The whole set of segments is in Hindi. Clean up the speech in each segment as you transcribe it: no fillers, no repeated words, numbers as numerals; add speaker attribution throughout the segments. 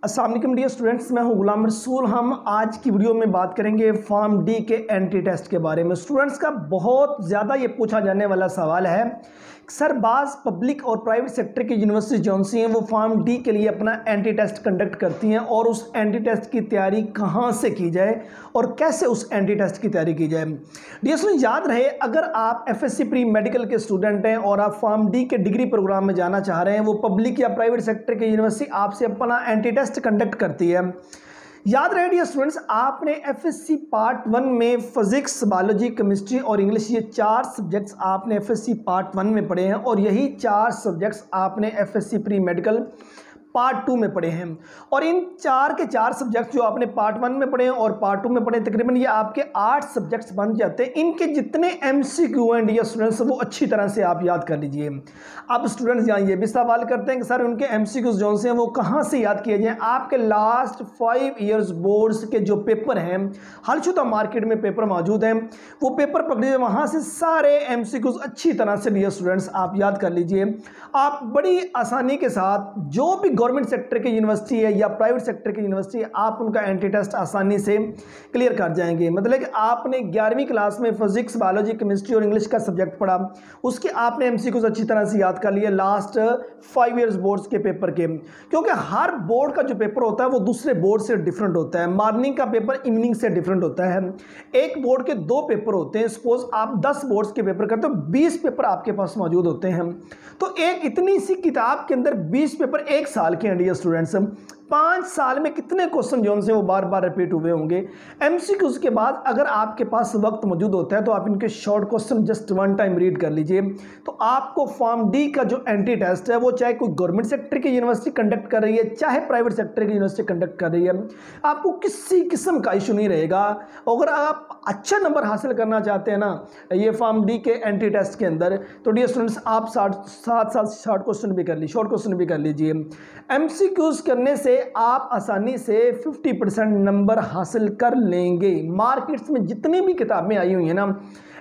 Speaker 1: अस्सलाम वालेकुम डियर स्टूडेंट्स, मैं हूं गुलाम रसूल। हम आज की वीडियो में बात करेंगे फॉर्म डी के एंटी टेस्ट के बारे में। स्टूडेंट्स का बहुत ज़्यादा ये पूछा जाने वाला सवाल है, सर बाज़ पब्लिक और प्राइवेट सेक्टर की यूनिवर्सिटी जौन सी हैं वो फॉर्म डी के लिए अपना एंटी टेस्ट कंडक्ट करती हैं, और उस एंटी टेस्ट की तैयारी कहाँ से की जाए और कैसे उस एंटी टेस्ट की तैयारी की जाए। डियर स्टूडेंट, याद रहे अगर आप एफएससी प्री मेडिकल के स्टूडेंट हैं और आप फॉर्म डी के डिग्री प्रोग्राम में जाना चाह रहे हैं, वो पब्लिक या प्राइवेट सेक्टर की यूनिवर्सिटी आपसे अपना एंटी टेस्ट कंडक्ट करती है। याद रहे डियर स्टूडेंट्स, आपने एफएससी पार्ट 1 में फिजिक्स, बायोलॉजी, केमिस्ट्री और इंग्लिश, ये 4 सब्जेक्ट्स आपने एफएससी पार्ट 1 में पढ़े हैं, और यही 4 सब्जेक्ट्स आपने एफएससी प्री मेडिकल पार्ट 2 में पढ़े हैं। और इन 4 के 4 सब्जेक्ट्स जो आपने पार्ट 1 में पढ़े हैं और पार्ट 2 में पढ़े, तकरीबन ये आपके 8 सब्जेक्ट्स बन जाते हैं। इनके जितने एमसीक्यू हैं डियर स्टूडेंट्स, वो अच्छी तरह से आप याद कर लीजिए। अब स्टूडेंट्स यहाँ ये भी सवाल करते हैं कि सर उनके एमसीक्यूज जो से हैं वो कहाँ से याद किए जाएँ। आपके लास्ट 5 ईयर्स बोर्ड्स के जो पेपर हैं, हलशुदा मार्केट में पेपर मौजूद हैं, वो पेपर पकड़िए, वहाँ से सारे एमसीक्यूज अच्छी तरह से डियर स्टूडेंट्स आप याद कर लीजिए। आप बड़ी आसानी के साथ जो भी गवर्नमेंट सेक्टर की यूनिवर्सिटी है या प्राइवेट सेक्टर की यूनिवर्सिटी है, आप उनका एंटी टेस्ट आसानी से क्लियर कर जाएंगे। मतलब कि आपने 11वीं क्लास में फिजिक्स, बायोलॉजी, केमिस्ट्री और इंग्लिश का सब्जेक्ट पढ़ा, उसके आपने एमसीक्यूज अच्छी तरह से याद कर लिए लास्ट 5 ईयर्स बोर्ड्स के पेपर के। क्योंकि हर बोर्ड का जो पेपर होता है वो दूसरे बोर्ड से डिफरेंट होता है। मॉर्निंग का पेपर इवनिंग से डिफरेंट होता है। एक बोर्ड के 2 पेपर होते हैं। सपोज आप 10 बोर्ड्स के पेपर करते हो, 20 पेपर आपके पास मौजूद होते हैं। तो एक इतनी सी किताब के अंदर 20 पेपर 1 साल के डियर स्टूडेंट्स, 5 साल में कितने क्वेश्चन जो से वो बार बार रिपीट हुए होंगे। एमसीक्यूज के बाद अगर आपके पास वक्त मौजूद होता है तो आप इनके short question just 1 time read कर लीजिए, तो आपको फॉर्म डी का जो एंटी टेस्ट है वो चाहे कोई गवर्नमेंट सेक्टर की यूनिवर्सिटी कंडक्ट कर रही है, चाहे प्राइवेट सेक्टर की यूनिवर्सिटी कंडक्ट कर रही है, आपको किसी किस्म का इशू नहीं रहेगा। अगर आप अच्छा नंबर हासिल करना चाहते हैं ना ये फॉर्म डी के एंटी टेस्ट के अंदर, तो डियर स्टूडेंट्स आप 7 शॉर्ट क्वेश्चन भी कर लीजिए, शॉर्ट क्वेश्चन भी कर लीजिए। एमसीक्यूज करने से आप आसानी से 50% नंबर हासिल कर लेंगे। मार्केट्स में जितनी भी किताबें आई हुई हैं ना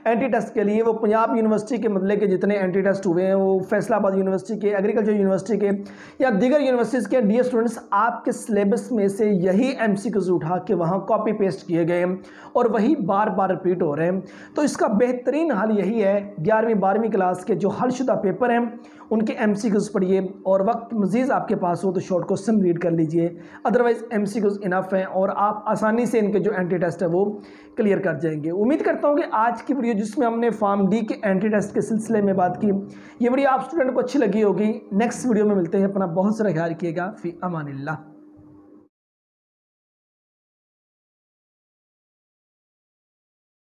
Speaker 1: एंटी टेस्ट के लिए, वो पंजाब यूनिवर्सिटी के मतलब के जितने एंटी टेस्ट हुए हैं, वो फैसलाबाद यूनिवर्सिटी के, एग्रीकल्चर यूनिवर्सिटी के या दीगर यूनिवर्सिटीज़ के, डियर स्टूडेंट्स आपके सिलेबस में से यही एमसीक्यूज उठा के वहाँ कॉपी पेस्ट किए गए हैं और वही बार बार रिपीट हो रहे हैं। तो इसका बेहतरीन हल यही है, 11वीं 12वीं क्लास के जो हलशुदा पेपर हैं उनके एमसीक्यूज पढ़िए, और वक्त मजीद आपके पास हो तो शॉर्ट क्वेश्चन रीड कर लीजिए। अदरवाइज एमसीक्यूज इनफ हैं और आप आसानी से इनके जो एंटी टेस्ट है वो क्लियर कर जाएंगे। उम्मीद करता हूँ कि आज की वीडियो जिसमें हमने फॉर्म डी के एंटी टेस्ट के सिलसिले में बात की, ये वीडियो आप स्टूडेंट को अच्छी लगी होगी। नेक्स्ट वीडियो में मिलते हैं। अपना बहुत सारा ख्याल रखिएगा। फी अमानिल्लाह।